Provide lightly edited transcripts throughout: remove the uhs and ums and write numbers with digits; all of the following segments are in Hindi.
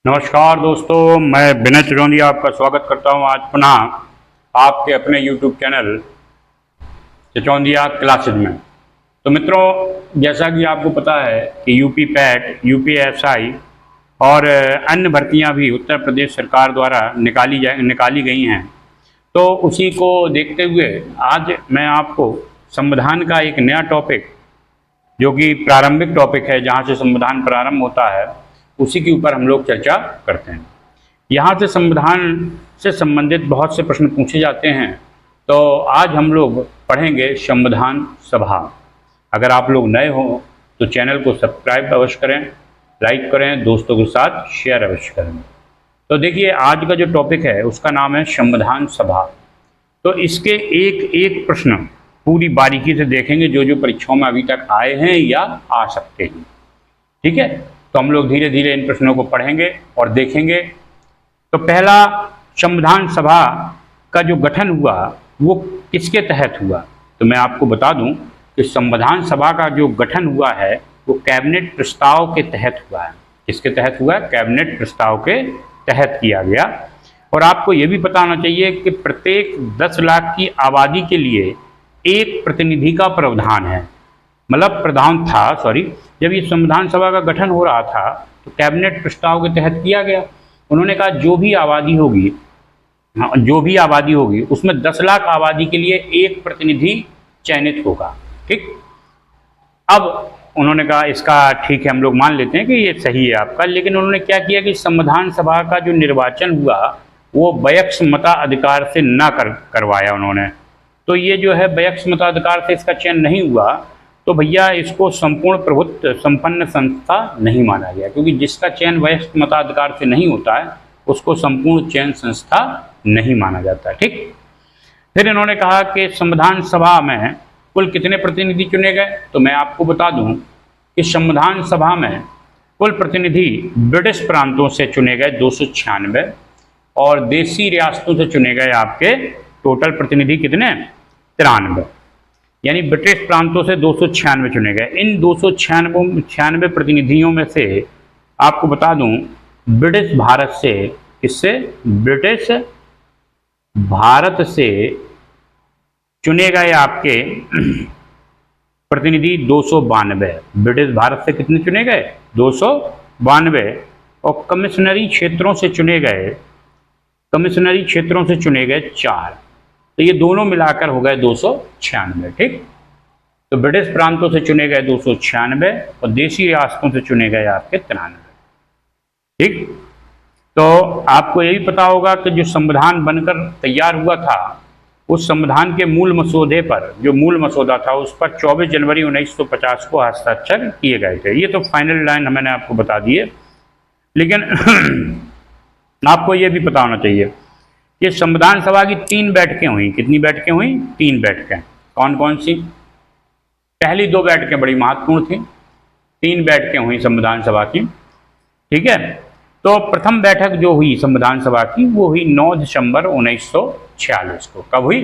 नमस्कार दोस्तों, मैं विनय चिरौंदिया आपका स्वागत करता हूं आज पुनः आपके अपने YouTube चैनल चिरौंदिया क्लासेज में। तो मित्रों, जैसा कि आपको पता है कि यूपी पैट, यूपीएसआई और अन्य भर्तियां भी उत्तर प्रदेश सरकार द्वारा निकाली गई हैं। तो उसी को देखते हुए आज मैं आपको संविधान का एक नया टॉपिक, जो कि प्रारंभिक टॉपिक है, जहाँ से संविधान प्रारंभ होता है, उसी के ऊपर हम लोग चर्चा करते हैं। यहाँ से संविधान से संबंधित बहुत से प्रश्न पूछे जाते हैं। तो आज हम लोग पढ़ेंगे संविधान सभा। अगर आप लोग नए हो तो चैनल को सब्सक्राइब अवश्य करें, लाइक करें, दोस्तों के साथ शेयर अवश्य करें। तो देखिए, आज का जो टॉपिक है उसका नाम है संविधान सभा। तो इसके एक एक प्रश्न पूरी बारीकी से देखेंगे, जो जो परीक्षाओं में अभी तक आए हैं या आ सकते हैं। ठीक है, तो हम लोग धीरे धीरे इन प्रश्नों को पढ़ेंगे और देखेंगे। तो पहला, संविधान सभा का जो गठन हुआ वो किसके तहत हुआ? तो मैं आपको बता दूं कि संविधान सभा का जो गठन हुआ है वो कैबिनेट प्रस्ताव के तहत हुआ है। किसके तहत हुआ है? कैबिनेट प्रस्ताव के तहत किया गया। और आपको ये भी पता होना चाहिए कि प्रत्येक 10 लाख की आबादी के लिए एक प्रतिनिधि का प्रावधान है। मतलब प्रावधान था, जब ये संविधान सभा का गठन हो रहा था तो कैबिनेट प्रस्ताव के तहत किया गया। उन्होंने कहा जो भी आबादी होगी उसमें 10 लाख आबादी के लिए एक प्रतिनिधि चयनित होगा। ठीक, अब उन्होंने कहा इसका ठीक है, हम लोग मान लेते हैं कि ये सही है आपका। लेकिन उन्होंने क्या किया कि संविधान सभा का जो निर्वाचन हुआ वो वयस्क मताधिकार से ना करवाया उन्होंने। तो ये जो है वयस्क मताधिकार से इसका चयन नहीं हुआ, तो भैया इसको संपूर्ण प्रभुत्व संपन्न संस्था नहीं माना गया, क्योंकि जिसका चयन वयस्क मताधिकार से नहीं होता है उसको संपूर्ण चयन संस्था नहीं माना जाता। ठीक, फिर इन्होंने कहा कि संविधान सभा में कुल कितने प्रतिनिधि चुने गए? तो मैं आपको बता दूं कि संविधान सभा में कुल प्रतिनिधि ब्रिटिश प्रांतों से चुने गए 296 और देसी रियासतों से चुने गए आपके टोटल प्रतिनिधि कितने? 93। यानी ब्रिटिश प्रांतों से 296 चुने गए। इन 296 प्रतिनिधियों में से आपको बता दूं, ब्रिटिश भारत से, किससे? ब्रिटिश भारत से चुने गए आपके प्रतिनिधि 292। ब्रिटिश भारत से कितने चुने गए? 292। और कमिश्नरी क्षेत्रों से चुने गए 4। तो ये दोनों मिलाकर हो गए 296। ठीक, तो ब्रिटिश प्रांतों से चुने गए 296 और देशी रियासतों से चुने गए आपके 93। ठीक, तो आपको ये भी पता होगा कि जो संविधान बनकर तैयार हुआ था, उस संविधान के मूल मसौदे पर, जो मूल मसौदा था उस पर 24 जनवरी 1950 को हस्ताक्षर किए गए थे। ये तो फाइनल लाइन मैंने आपको बता दी है। लेकिन आपको ये भी पता होना चाहिए कि संविधान सभा की 3 बैठकें हुई। कितनी बैठकें हुई? 3 बैठकें। कौन कौन सी? पहली 2 बैठकें बड़ी महत्वपूर्ण थी। 3 बैठकें हुई संविधान सभा की। ठीक है, तो प्रथम बैठक जो हुई संविधान सभा की वो हुई 9 दिसंबर 1946 को। कब हुई?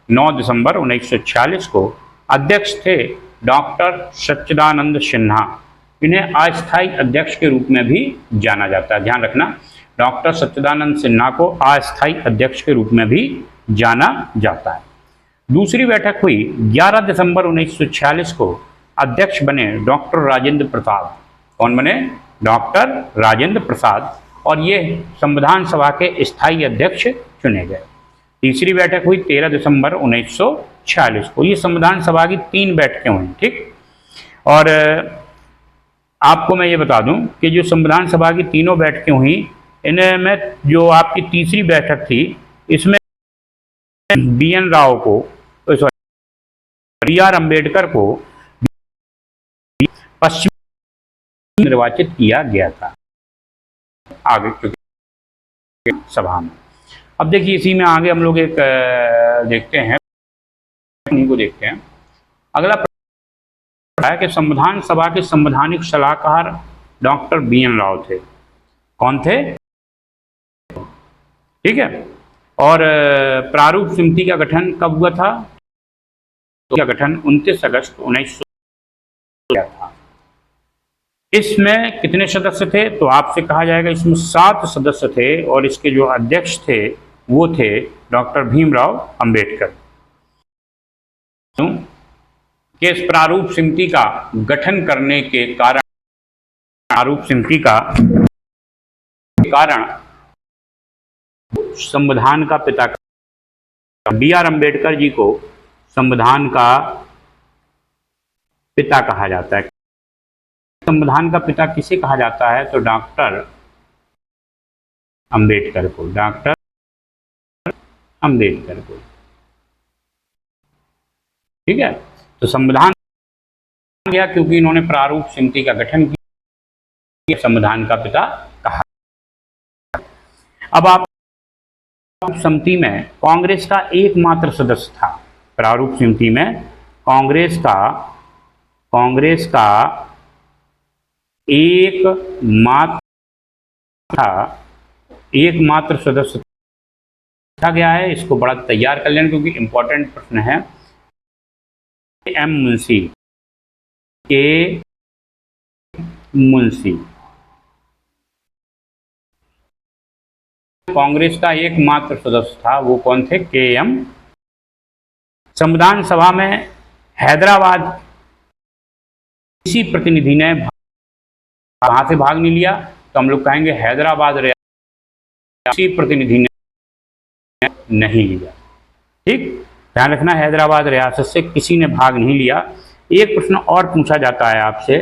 9 दिसंबर 1946 को। अध्यक्ष थे डॉक्टर सच्चिदानंद सिन्हा। इन्हें अस्थायी अध्यक्ष के रूप में भी जाना जाता है, ध्यान रखना। डॉक्टर सच्चिदानंद सिन्हा को अस्थायी अध्यक्ष के रूप में भी जाना जाता है। दूसरी बैठक हुई 11 दिसंबर 1946 को। अध्यक्ष बने डॉक्टर राजेंद्र प्रसाद। कौन बने? डॉक्टर राजेंद्र प्रसाद। और ये संविधान सभा के स्थायी अध्यक्ष चुने गए। तीसरी बैठक हुई 13 दिसंबर 1946 को। ये संविधान सभा की 3 बैठकें हुई। ठीक, और आपको मैं ये बता दूं कि जो संविधान सभा की तीनों बैठकें हुई, इनमें जो आपकी तीसरी बैठक थी, इसमें BN राव को, BR अम्बेडकर को पश्चिम निर्वाचित किया गया था आगे चुके सभा में। अब देखिए, इसी में आगे हम लोग एक देखते हैं, इन्हीं को देखते हैं। अगला प्रश्न है कि संविधान सभा के संवैधानिक सलाहकार डॉक्टर BN राव थे। कौन थे? ठीक है, और प्रारूप समिति का गठन कब हुआ था? तो का गठन 29 अगस्त 1900 था। इसमें कितने सदस्य थे? तो आपसे कहा जाएगा इसमें 7 सदस्य थे और इसके जो अध्यक्ष थे वो थे डॉक्टर भीमराव अंबेडकर। कि इस प्रारूप समिति का गठन करने के कारण, प्रारूप समिति का कारण संविधान का पिता बी.आर. अम्बेडकर जी को संविधान का पिता कहा जाता है। संविधान का पिता किसे कहा जाता है? तो डॉक्टर अंबेडकर को, डॉक्टर अंबेडकर को। ठीक है, तो संविधान गया क्योंकि इन्होंने प्रारूप समिति का गठन किया, संविधान का पिता कहा। अब आप समिति में कांग्रेस का एकमात्र सदस्य था। प्रारूप समिति में कांग्रेस का एकमात्र सदस्य था गया है। इसको बड़ा तैयार कर लेना क्योंकि इंपॉर्टेंट प्रश्न है। एम मुंशी, के मुंशी कांग्रेस का एकमात्र सदस्य था। वो कौन थे? के एम। संविधान सभा में हैदराबाद किसी प्रतिनिधि ने कहां से भाग नहीं लिया? तो हम लोग कहेंगे हैदराबाद किसी प्रतिनिधि ने नहीं लिया। ठीक, ध्यान रखना, हैदराबाद रियासत से किसी ने भाग नहीं लिया। एक प्रश्न और पूछा जाता है आपसे,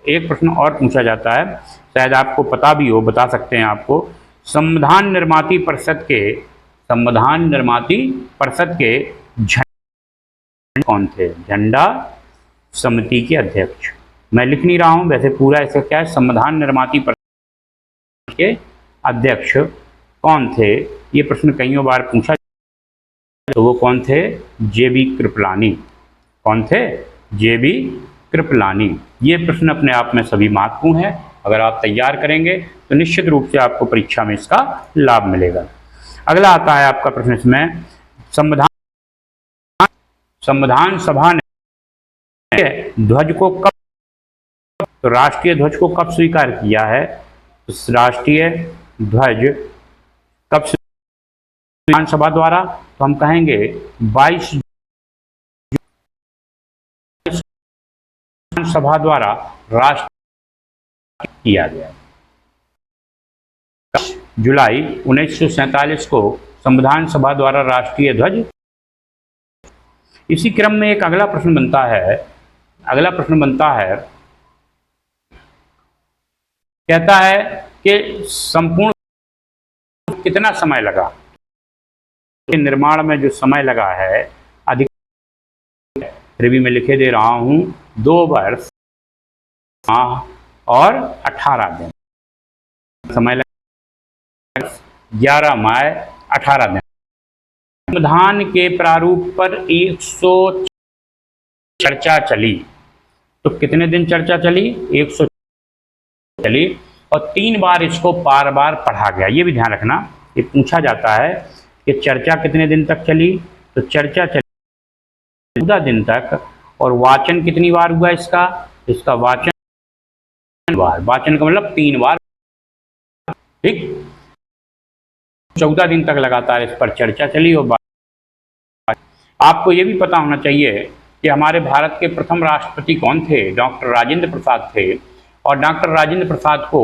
एक प्रश्न और पूछा जाता है, शायद आपको पता भी हो, बता सकते हैं आपको। संविधान निर्माती परिषद के झंडा कौन थे? झंडा समिति के अध्यक्ष। मैं लिख नहीं रहा हूं, वैसे पूरा इसका क्या है, संविधान निर्माती परिषद के अध्यक्ष कौन थे? ये प्रश्न कईयों बार पूछा। तो वो कौन थे? जे.बी. कृपलानी। कौन थे? जे.बी. कृपलानी। ये प्रश्न अपने आप में सभी महत्वपूर्ण है। अगर आप तैयार करेंगे तो निश्चित रूप से आपको परीक्षा में इसका लाभ मिलेगा। अगला आता है आपका प्रश्न इसमें, संविधान सभा ने ध्वज को कब, तो राष्ट्रीय ध्वज को कब स्वीकार किया है? तो राष्ट्रीय ध्वज कब संविधान सभा द्वारा? तो हम कहेंगे 22 सभा द्वारा राष्ट्र किया गया। जुलाई 1947 को संविधान सभा द्वारा राष्ट्रीय ध्वज। इसी क्रम में एक अगला प्रश्न बनता है, कहता है कि संपूर्ण कितना समय लगा? निर्माण में जो समय लगा है अधिक, फिर भी मैं लिखे दे रहा हूं 2 वर्ष और 18 दिन समय लगा, 11 मई 18 दिन। संविधान के प्रारूप पर 100 चर्चा चली। तो कितने दिन चर्चा चली? 100 चली और 3 बार इसको बार बार पढ़ा गया। ये भी ध्यान रखना, ये पूछा जाता है कि चर्चा कितने दिन तक चली? तो चर्चा चली 14 दिन तक। और वाचन कितनी बार हुआ इसका? इसका वाचन वाचन का मतलब 3 बार। ठीक, 14 दिन तक लगातार इस पर चर्चा चली। और आपको ये भी पता होना चाहिए कि हमारे भारत के प्रथम राष्ट्रपति कौन थे? डॉक्टर राजेंद्र प्रसाद थे। और डॉक्टर राजेंद्र प्रसाद को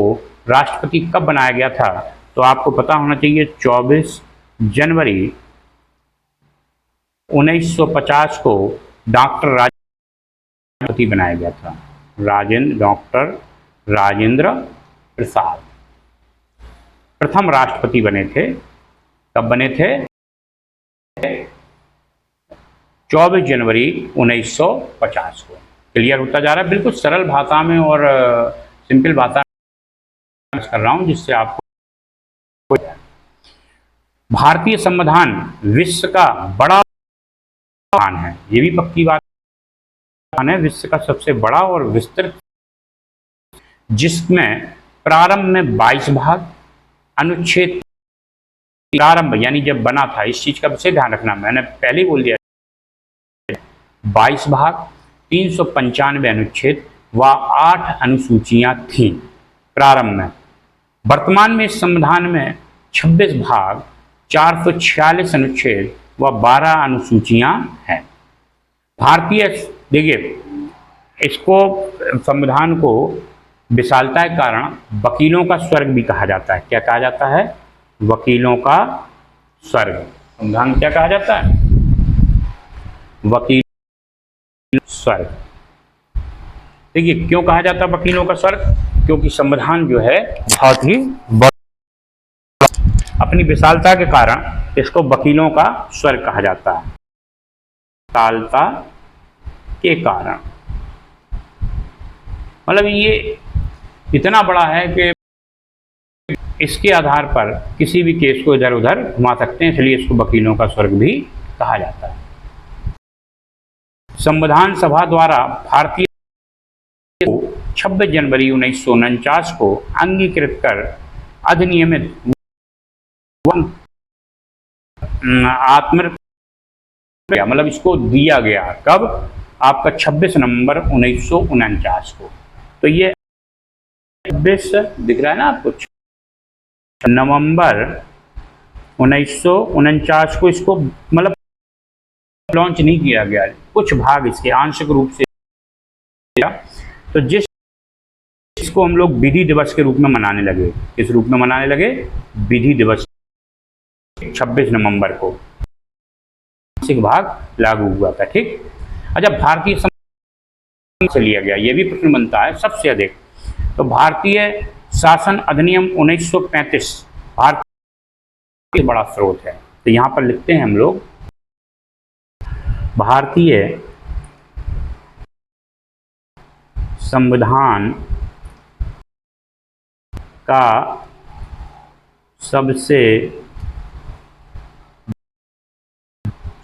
राष्ट्रपति कब बनाया गया था? तो आपको पता होना चाहिए 24 जनवरी 1950 को डॉक्टर राष्ट्रपति बनाया गया था। डॉक्टर राजेंद्र प्रसाद प्रथम राष्ट्रपति बने थे। कब बने थे? 24 जनवरी 1950 को। क्लियर होता जा रहा है, बिल्कुल सरल भाषा में और सिंपल भाषा में कर रहा हूं जिससे आपको। भारतीय संविधान विश्व का बड़ा संविधान है, ये भी पक्की बात है, विश्व का सबसे बड़ा और विस्तृत, जिसमें प्रारंभ में 22 भाग, अनुच्छेद प्रारंभ यानी जब बना था, इस चीज का विशेष ध्यान रखना, मैंने पहले ही बोल दिया, 22 भाग, 395 अनुच्छेद, व 8 अनुसूचियां थीं प्रारंभ में। वर्तमान में इस संविधान में 26 भाग, 446 अनुच्छेद व 12 अनुसूचियां हैं। भारतीय, देखिए इसको, संविधान को विशालता के कारण वकीलों का स्वर्ग भी कहा जाता है। क्या कहा जाता है? वकीलों का स्वर्ग। संविधान क्या कहा जाता है? वकील स्वर्ग। देखिए क्यों कहा जाता है वकीलों का स्वर्ग? क्योंकि संविधान जो है बहुत ही अपनी विशालता के कारण इसको वकीलों का स्वर्ग कहा जाता है। विशालता के कारण, मतलब ये इतना बड़ा है कि इसके आधार पर किसी भी केस को इधर उधर घुमा सकते हैं, इसलिए इसको वकीलों का स्वर्ग भी कहा जाता है। संविधान सभा द्वारा भारतीय को 26 जनवरी 1949 को अंगीकृत कर अधिनियमित मतलब इसको दिया गया। कब? आपका 26 नवंबर 1949 को। तो ये 26 दिख रहा है ना आपको, नवंबर 1949 को इसको मतलब लॉन्च नहीं किया गया, कुछ भाग इसके आंशिक रूप से। तो जिसको हम लोग विधि दिवस के रूप में मनाने लगे, किस रूप में मनाने लगे? विधि दिवस। 26 नवंबर को आंशिक भाग लागू हुआ था। ठीक। अच्छा, भारतीय संविधान से लिया गया, ये भी प्रश्न बनता है सबसे अधिक। तो भारतीय शासन अधिनियम 1935 भारतीय बड़ा स्रोत है। तो यहां पर लिखते हैं हम लोग, भारतीय संविधान का सबसे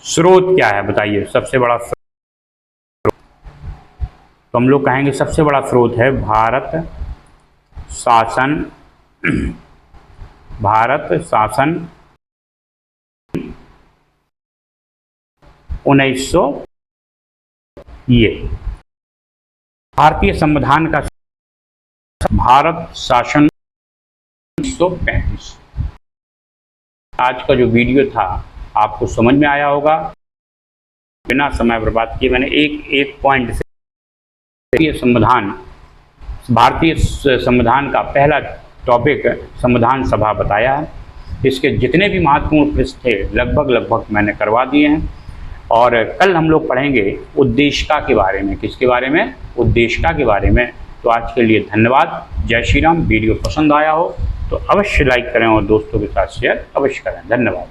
स्रोत क्या है? बताइए, सबसे बड़ा स्रोत। तो हम लोग कहेंगे सबसे बड़ा स्रोत है भारत शासन 1900। ये भारतीय संविधान का भारत शासन 1935। आज का जो वीडियो था आपको समझ में आया होगा। बिना समय बर्बाद किए मैंने एक पॉइंट से संविधान, भारतीय संविधान का पहला टॉपिक संविधान सभा बताया है। इसके जितने भी महत्वपूर्ण प्रश्न थे लगभग मैंने करवा दिए हैं। और कल हम लोग पढ़ेंगे उद्देशिका के बारे में। किसके बारे में? उद्देशिका के बारे में। तो आज के लिए धन्यवाद। जय श्री राम। वीडियो पसंद आया हो तो अवश्य लाइक करें और दोस्तों के साथ शेयर अवश्य करें। धन्यवाद।